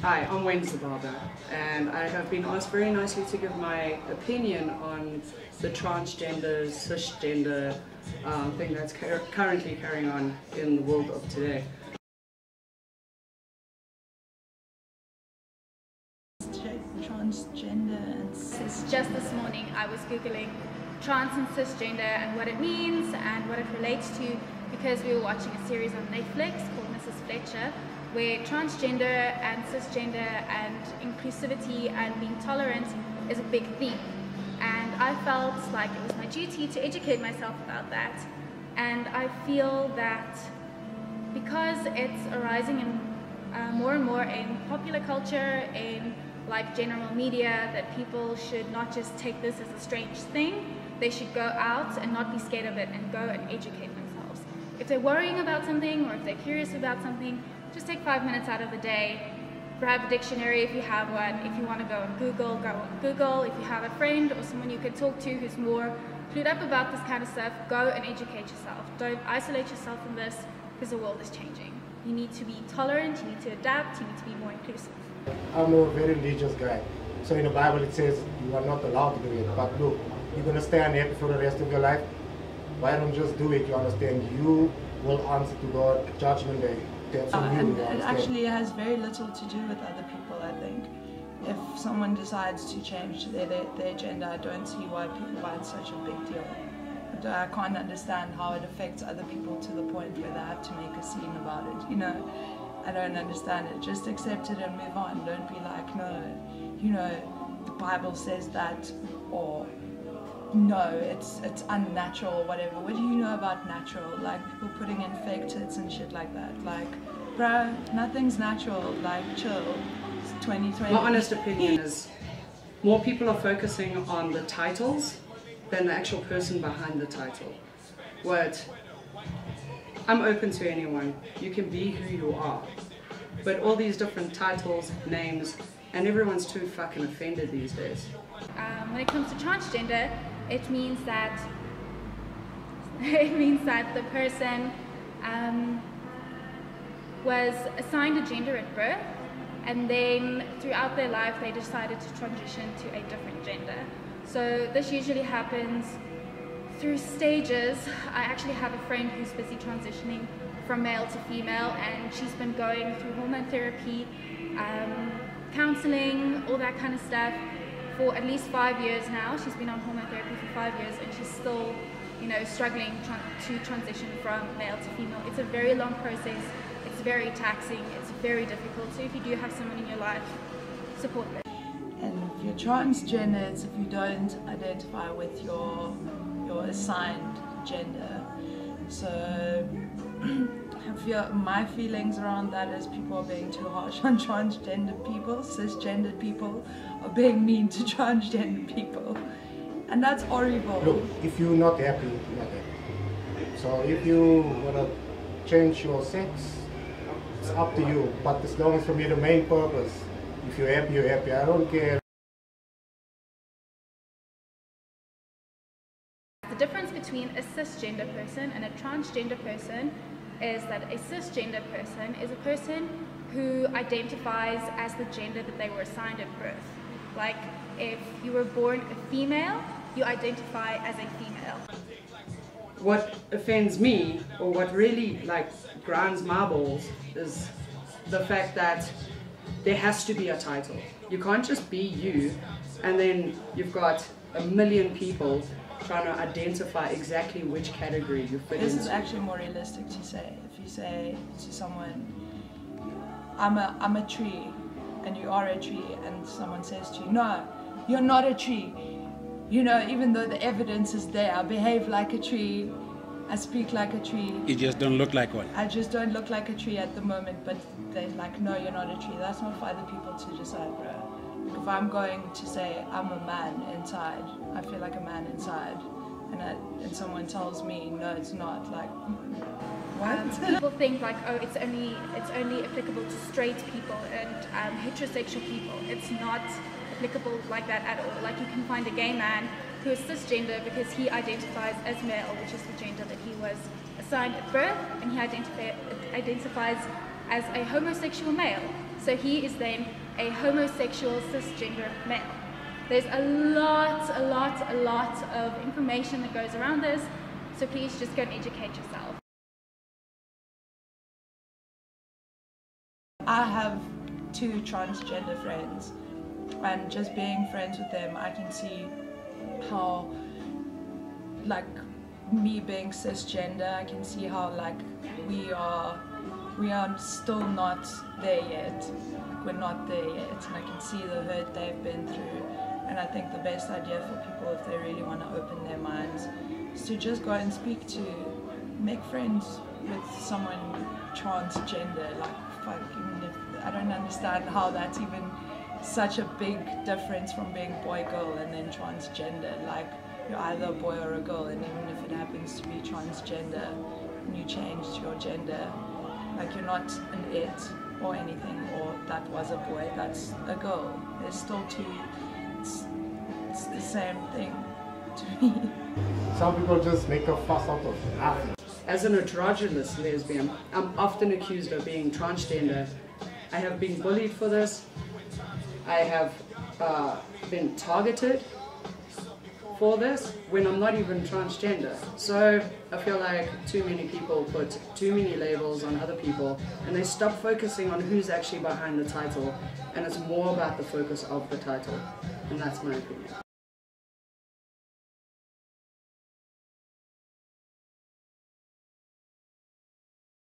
Hi, I'm Wednesday Barber, and I have been asked very nicely to give my opinion on the transgender, cisgender thing that's currently carrying on in the world of today. Transgender and cis. Just this morning I was googling trans and cisgender and what it means and what it relates to, because we were watching a series on Netflix called Mrs. Fletcher, where transgender and cisgender and inclusivity and being tolerant is a big theme. And I felt like it was my duty to educate myself about that. And I feel that because it's arising in more and more in popular culture, in like general media, that people should not just take this as a strange thing. They should go out and not be scared of it and go and educate themselves. If they're worrying about something or if they're curious about something, just take 5 minutes out of the day, grab a dictionary if you have one. If you want to go on Google, go on Google. If you have a friend or someone you can talk to who's more clued up about this kind of stuff, go and educate yourself. Don't isolate yourself from this, because the world is changing. You need to be tolerant, you need to adapt, you need to be more inclusive. I'm a very religious guy. So in the Bible it says you are not allowed to do it. But look, you're going to stay unhappy for the rest of your life. Why don't you just do it? You understand? You will answer to God, Judgment Day. That's on you. It actually has very little to do with other people, I think. If someone decides to change their gender, I don't see why it's such a big deal. I can't understand how it affects other people to the point where they have to make a scene about it. You know, I don't understand it. Just accept it and move on. Don't be like, no, you know, the Bible says that, or no, it's unnatural or whatever. What do you know about natural? Like people putting in fake tits and shit like that. Like, bro, nothing's natural. Like, chill. It's 2020. My honest opinion is more people are focusing on the titles than the actual person behind the title. I'm open to anyone. You can be who you are. But all these different titles, names, and everyone's too fucking offended these days. When it comes to transgender, it means that the person was assigned a gender at birth, and then throughout their life they decided to transition to a different gender. So this usually happens through stages. I actually have a friend who's busy transitioning from male to female, and she's been going through hormone therapy, counseling, all that kind of stuff for at least 5 years now. She's been on hormone therapy for 5 years, and she's still, you know, struggling to transition from male to female. It's a very long process. It's very taxing. It's very difficult. So if you do have someone in your life, support them. And if you're transgender, it's if you don't identify with your assigned gender. So my feelings around that is people are being too harsh on transgender people. Cisgender people are being mean to transgender people, and that's horrible. Look, if you're not happy, you're not happy. So if you want to change your sex, it's up to you. But as long as for me the main purpose, if you're happy, you're happy. I don't care. The difference between a cisgender person and a transgender person is that a cisgender person is a person who identifies as the gender that they were assigned at birth. Like, if you were born a female, you identify as a female. What offends me, or what really like grinds my balls, is the fact that there has to be a title. You can't just be you, and then you've got a million people trying to identify exactly which category you fit into. This is actually more realistic to say. If you say to someone, I'm a tree, and you are a tree, and someone says to you, no, you're not a tree. You know, even though the evidence is there, I behave like a tree, I speak like a tree. You just don't look like one. I just don't look like a tree at the moment, but they're like, no, you're not a tree. That's not for other people to decide, bro. If I'm going to say I'm a man inside, I feel like a man inside, and someone tells me, no, it's not, like, what? People think like, oh, it's only applicable to straight people and heterosexual people. It's not applicable like that at all. Like, you can find a gay man who is cisgender because he identifies as male, which is the gender that he was assigned at birth, and he identifies as a homosexual male. So he is then a homosexual cisgender male. There's a lot of information that goes around this, so please just go and educate yourself. I have 2 transgender friends, and just being friends with them, I can see how, like, me being cisgender, I can see how, like, we are still not there yet. We're not there yet, and I can see the hurt they've been through. And I think the best idea for people, if they really want to open their minds, is to just go and make friends with someone transgender. Like, I don't understand how that's even such a big difference from being boy-girl and then transgender. Like, you're either a boy or a girl, and even if it happens to be transgender and you change your gender, like, you're not an it or anything, or that was a boy, that's a girl. There's still it's the same thing to me. Some people just make a fuss out of nothing. As an androgynous lesbian, I'm often accused of being transgender. I have been bullied for this. I have been targeted for this when I'm not even transgender. So I feel like too many people put too many labels on other people, and they stop focusing on who's actually behind the title, and it's more about the focus of the title, and that's my opinion.